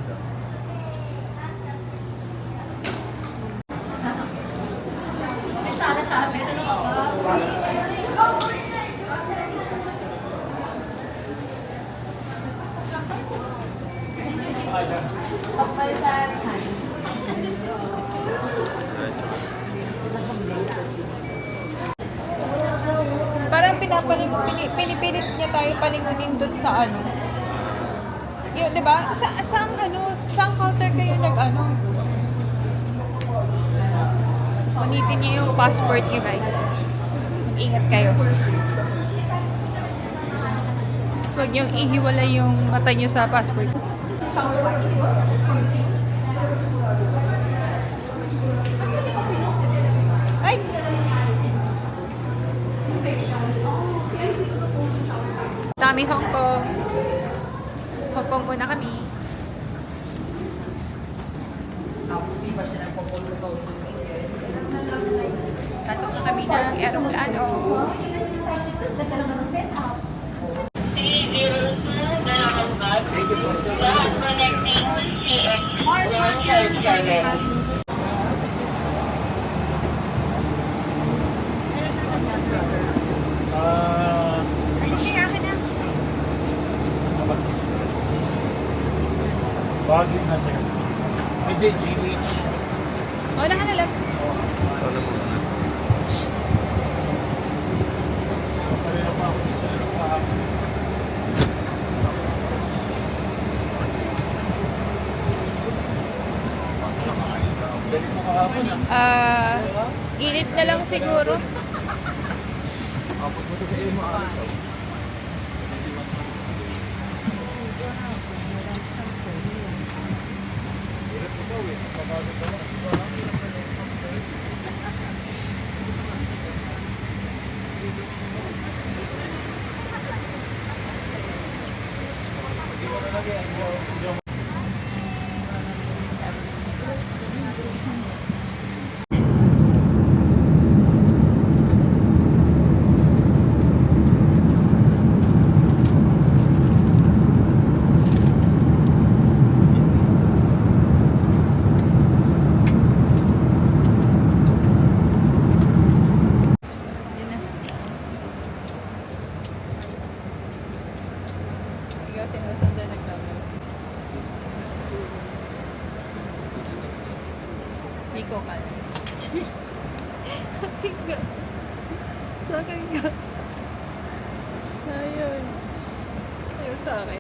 May sala sa amin. Ano ka ba? Parang pinipilit niya tayo palingunin dun sa ano. Yun, di ba? Saan counter kayo nag-ano? Punitin niyo yung passport niyo, guys. Ingat kayo. Huwag niyong ihiwalay yung mata niyo sa passport. Ay! Dami Hong Kong. Hong Kong muna kami. Pasok na kami ng aeroplano. Bagay na sa'yo. Hindi, GH. Wala ka na lang. Ano mo? Pareho pa ako sa kahapon. Dali mo kahapon Init na lang siguro. Pagpunta sa iyo mo alas. Yun na. Ikaw sinusundan ng camera. Ikaw ka. Ikaw. Sa akin ka. Ayun. Ayun sa akin.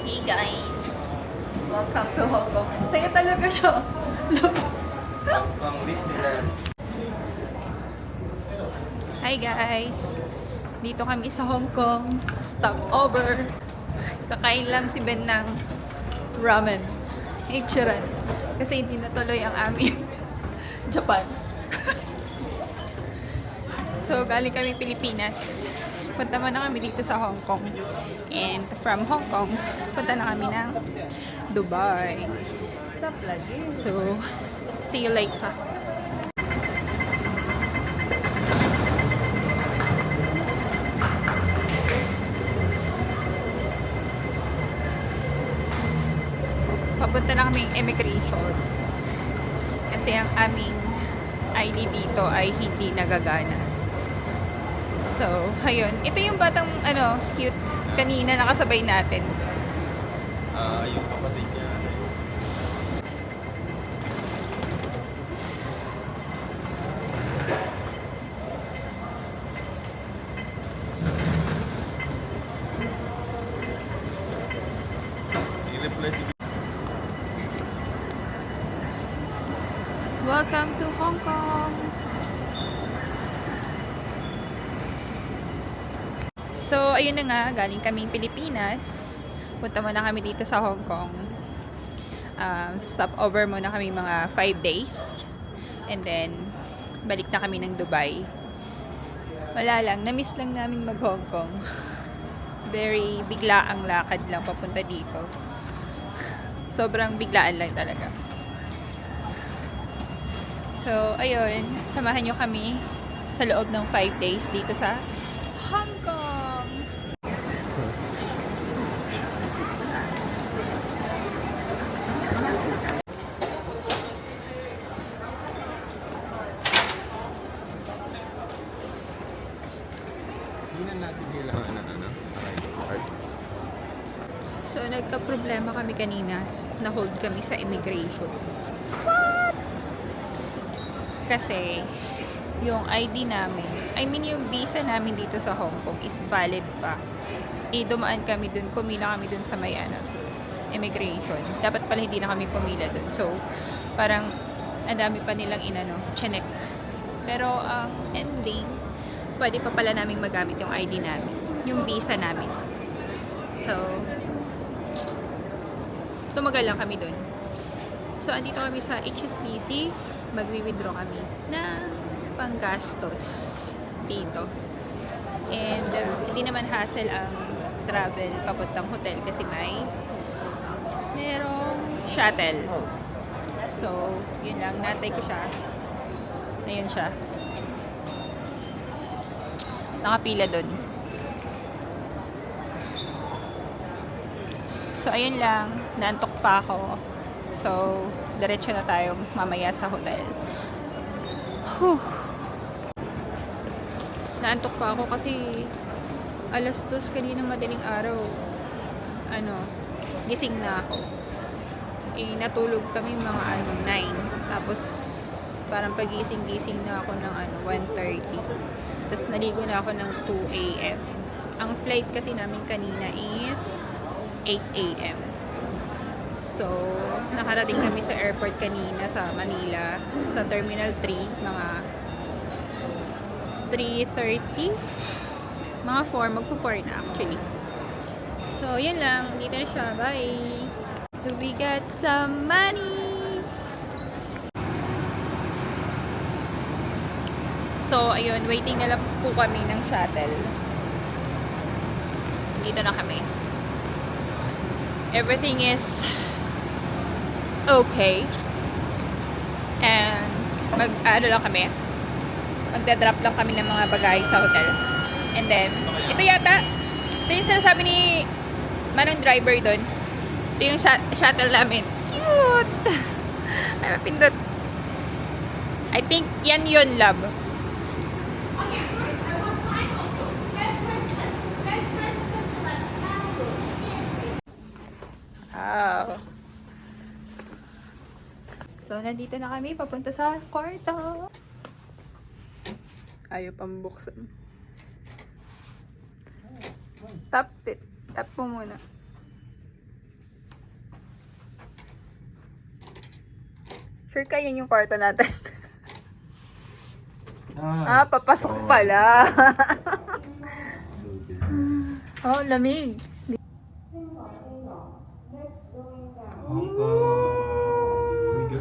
Hey guys. Welcome to Hong Kong. Sa'yo talaga siya. Pang Disneyland. Hi guys. Dito kami sa Hong Kong. Stopover. Kakain lang si Ben ng ramen. Ichiran. Kasi hindi natuloy ang aming Japan. So, galing kami Pilipinas. Punta na kami dito sa Hong Kong. And from Hong Kong, punta na kami ng Dubai. Stop lagi. So, see you later. Papunta na kaming immigration. Kasi ang aming ID dito ay hindi nagagana. So, ayun. Ito yung batang, cute. Kanina nakasabay natin. Yung kapatid niya. Welcome to Hong Kong! So, ayun na nga. Galing kaming Pilipinas. Punta muna kami dito sa Hong Kong. Stop over muna kami mga 5 days. And then, balik na kami ng Dubai. Wala lang. Na-miss lang namin mag-Hong Kong. Very bigla ang lakad lang papunta dito. Sobrang biglaan lang talaga. So, ayun. Samahan nyo kami sa loob ng 5 days dito sa Hong Kong. Hindi na natin kailangan ng arrival card. So, nagka-problema kami kanina. Na-hold kami sa immigration. Kasi, yung ID namin, yung visa namin dito sa Hong Kong is valid pa. Dumaan kami dun, pumila kami dun sa may immigration. Dapat pala hindi na kami pumila dun. So, parang, ang dami pa nilang chinek. Pero, ang ending, pwede pa pala namin magamit yung ID namin. Yung visa namin. So, tumagal lang kami dun. So, andito kami sa HSBC. Magwi-withdraw kami na panggastos dito. And, hindi naman hassle ang travel papuntang hotel kasi merong shuttle. So, yun lang. Natay ko siya. Ayun siya. Nakapila dun. So, ayun lang. Naantok pa ako. So, diretso na tayo mamaya sa hotel. Whew. Naantok pa ako kasi alas 2 kaninang madaling araw. Gising na ako. Natulog kami mga 9. Tapos, parang pagising-gising na ako ng 1:30. Tapos, naligo na ako ng 2 a.m. Ang flight kasi namin kanina is 8 a.m. So, nakarating kami sa airport kanina sa Manila, sa Terminal 3, mga 3:30. Mga 4, magpo-4 na actually. So, yun lang. Dito na siya. Bye! So, we got some money! So, ayun. Waiting na lang po kami ng shuttle. Dito na kami. Everything is okay. And lang kami. Magdadrop lang kami ng mga bagay sa hotel. And then, ito yung sinasabi ni Manong driver doon. Ito yung shuttle namin. Cute! Ay, mapindot. I think yan yun, love. Okay, first I want final. Best person. Best person. Let's go. Wow. So, nandito na kami. Papunta sa kwarto. Ayaw pang buksan. Tap it. Tap mo muna. Sure ka yun yung kwarto natin. Papasok pala. Oh, lamig. Hong Kong.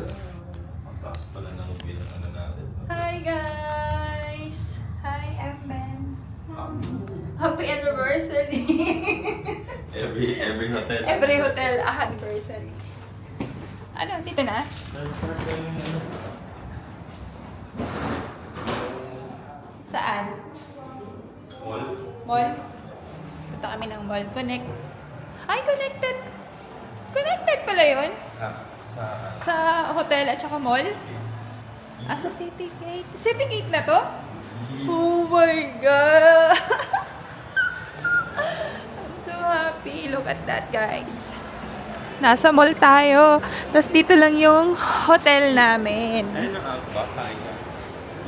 Ang taas pala ng bilang natin. Hi guys! Hi, Ben. Happy anniversary! Every hotel. Every hotel, anniversary. Ano, dito na? Saan? Mall. Mall? Punta kami ng mall. Connect. Ay, connected! Connected pala yun? Sa hotel at saka mall? Sa City Gate. City Gate na to? Oh my God! I'm so happy. Look at that, guys. Nasa mall tayo. Tapos dito lang yung hotel namin. Ayun ang outback. Kain ka.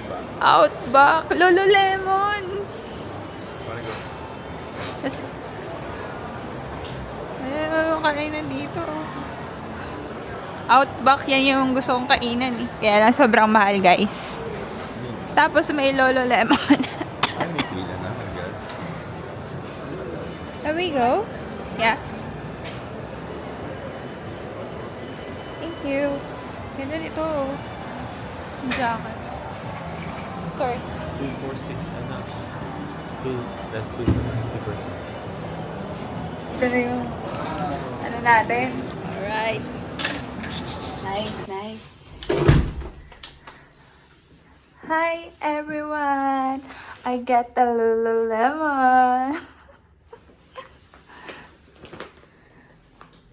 Diba? Outback. Lululemon. Kasi, kainan dito. Outback, yan yung gusto kong kainan eh. Kaya lang sobrang mahal, guys. Tapos may Lululemon. Ay, may pila na. There we go. Yeah. Thank you. Ganda nito. Yung jacket. Sorry. 246 ano? 2 plus 2 60%. Ito na yung ano natin. Alright. Nice, nice. Hi everyone! I get the Lululemon.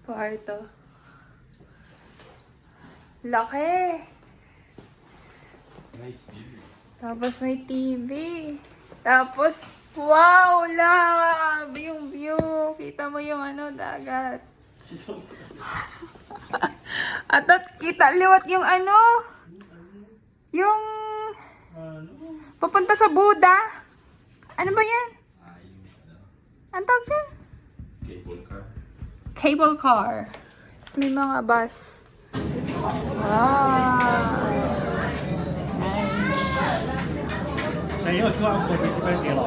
Kwarto. Laki. Nice view. Tapos may TV. Tapos, wow! Love! Yung view. Kita mo yung dagat. At kita liwat yung yung papunta sa Buda. Ano ba yan? Ang tawag dyan? Cable car. Cable car. Tapos may mga bus. Wow! 因为 QR code 已经被截了。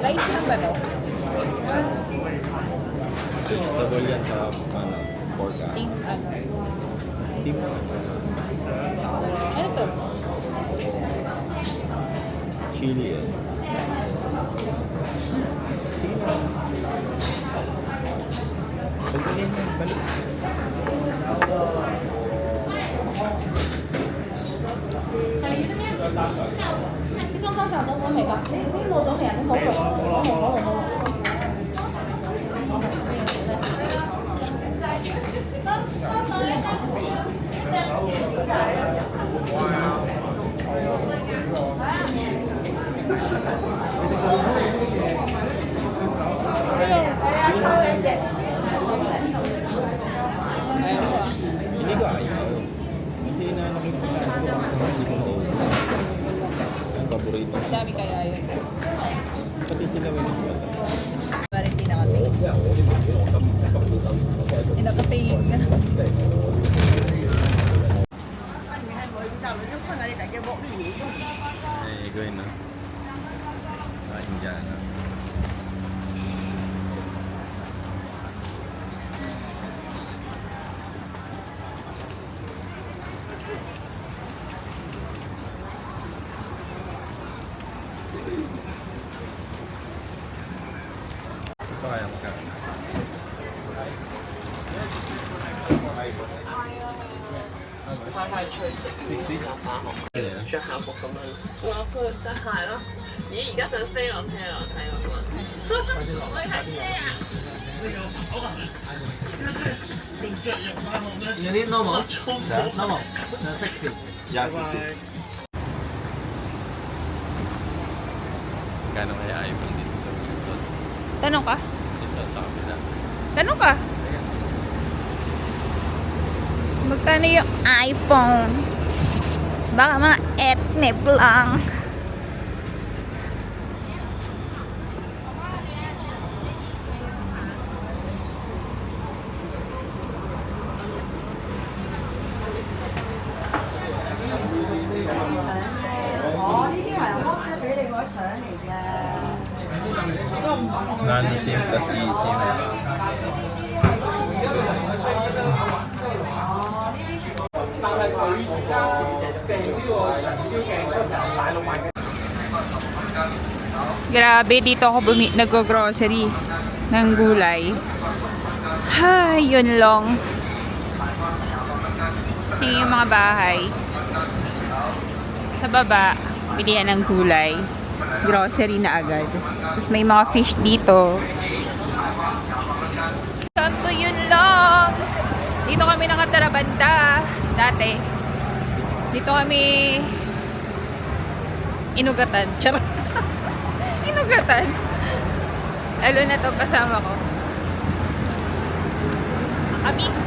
Rice lang ba to? Double yan sa pork. Team Team. Ano to? Chili yan. Balik yan, balik. Hindi ko ayaw. Hindi na nakikita ko. Hindi ko na ang paborito. Dami kaya yun. Pati tinawin mo ba? Parang hindi nakatingin. Hindi nakatingin ka. Ay, gawin na. Kain dyan. Ito kaya magkaroon. You need normal? Normal. 60. Yeah, 60. Kano kaya iPhone dito sa Wilson? Tanong ka? Dito sa kapila. Tanong ka? Magkano yung iPhone? Baka mga etnip lang. Nano SIM plus eSIM. Grabe, dito ako nag-grocery ng gulay. Hay, yun lang. Kasi yung mga bahay. Sa baba, bilihan ng gulay. Grocery na agad. Tapos may mga fish dito. Sakto yun lang. Dito kami nakatira banda. Dati. Dito kami inugatan. Charot. Inugatan. Lalo na to kasama ko. Kamis.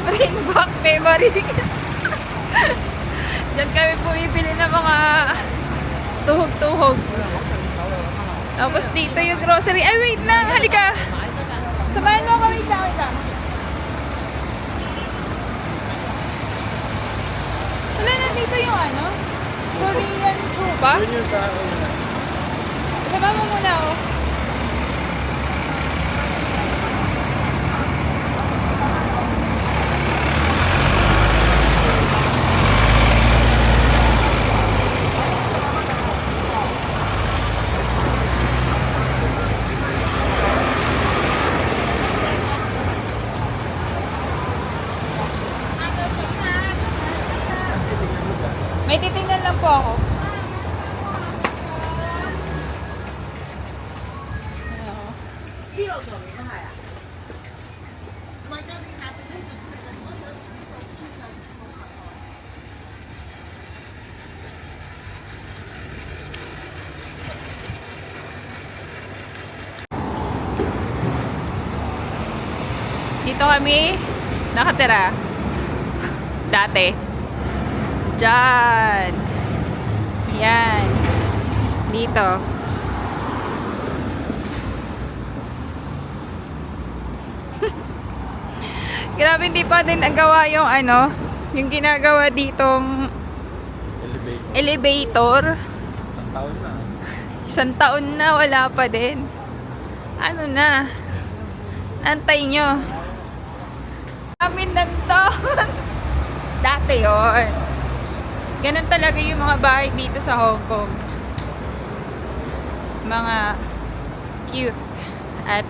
Bring back memories. Diyan kami bumibili ng mga tuhog-tuhog. Tapos dito yung grocery. Ay, wait lang. Halika. Samahan mo kami. Wait lang. Wala na yung ano? Korean chuba? Yun yung sa akin na. Ilaba mo muna oh. May titingnan lang po ako. Ano? Dito kami nakatira. Dati. Diyan. Yan. Dito. Grabe, hindi pa din nagawa yung ano, yung ginagawa ditong elevator. Ang taon na. Isang taon na, wala pa din. Ano na? Antay nyo. Amin na to. Dati yun. Ganun talaga yung mga bahay dito sa Hong Kong. Mga cute at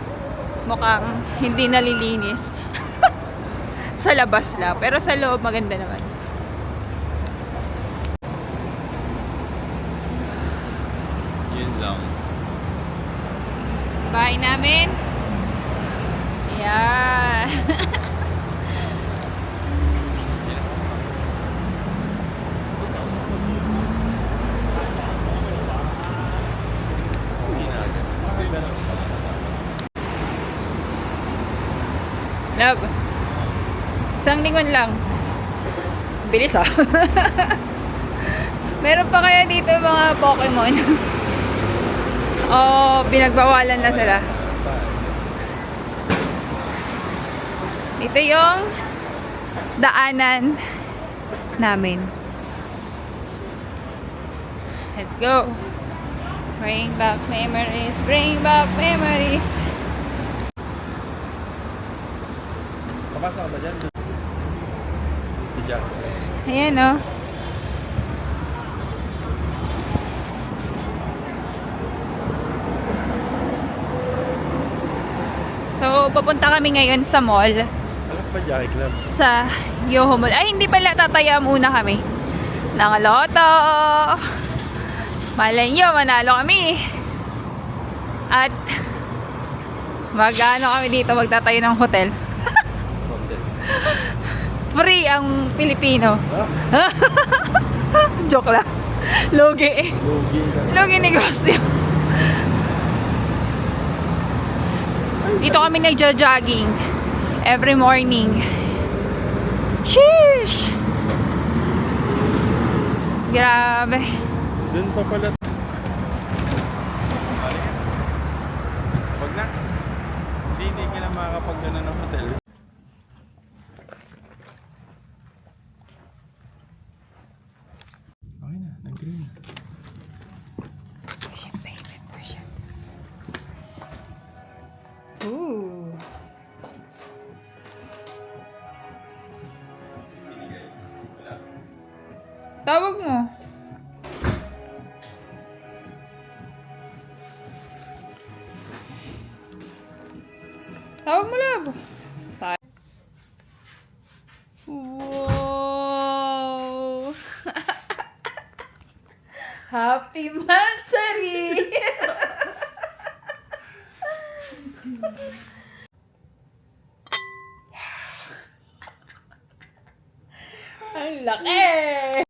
mukhang hindi nalilinis. Sa labas lang. Pero sa loob maganda naman. Yun lang. Bahay namin. Yan. Love. Isang lingon lang. Bilis ah. Meron pa kaya dito mga Pokemon? Oh, binagbawalan na sila. Ito yung daanan namin. Let's go. Bring back memories. Bring back memories. Kapasa ka ba dyan? Si Jack. Ayan o. So, papunta kami ngayon sa mall. Alam ba Jackie Club? Sa Yoho Mall. Ay, hindi pala. Tataya muna kami. Ng loto. Malay nyo, manalo kami. At mag-ano kami dito, magtatayo ng hotel. Free ang Pilipino. Ah? Joke lang. Lugi. Lugi ka. Lugi negosyo. Dito kami nagja-jogging every morning. Sheesh! Grabe. Doon pa pala. Wag na. Hindi ka na makakapag-gana ng hotel. Okay na, nag-green. Ooh. Tawag mo. Tawag mo, love. Wow. Happy Mansari. Ang laki!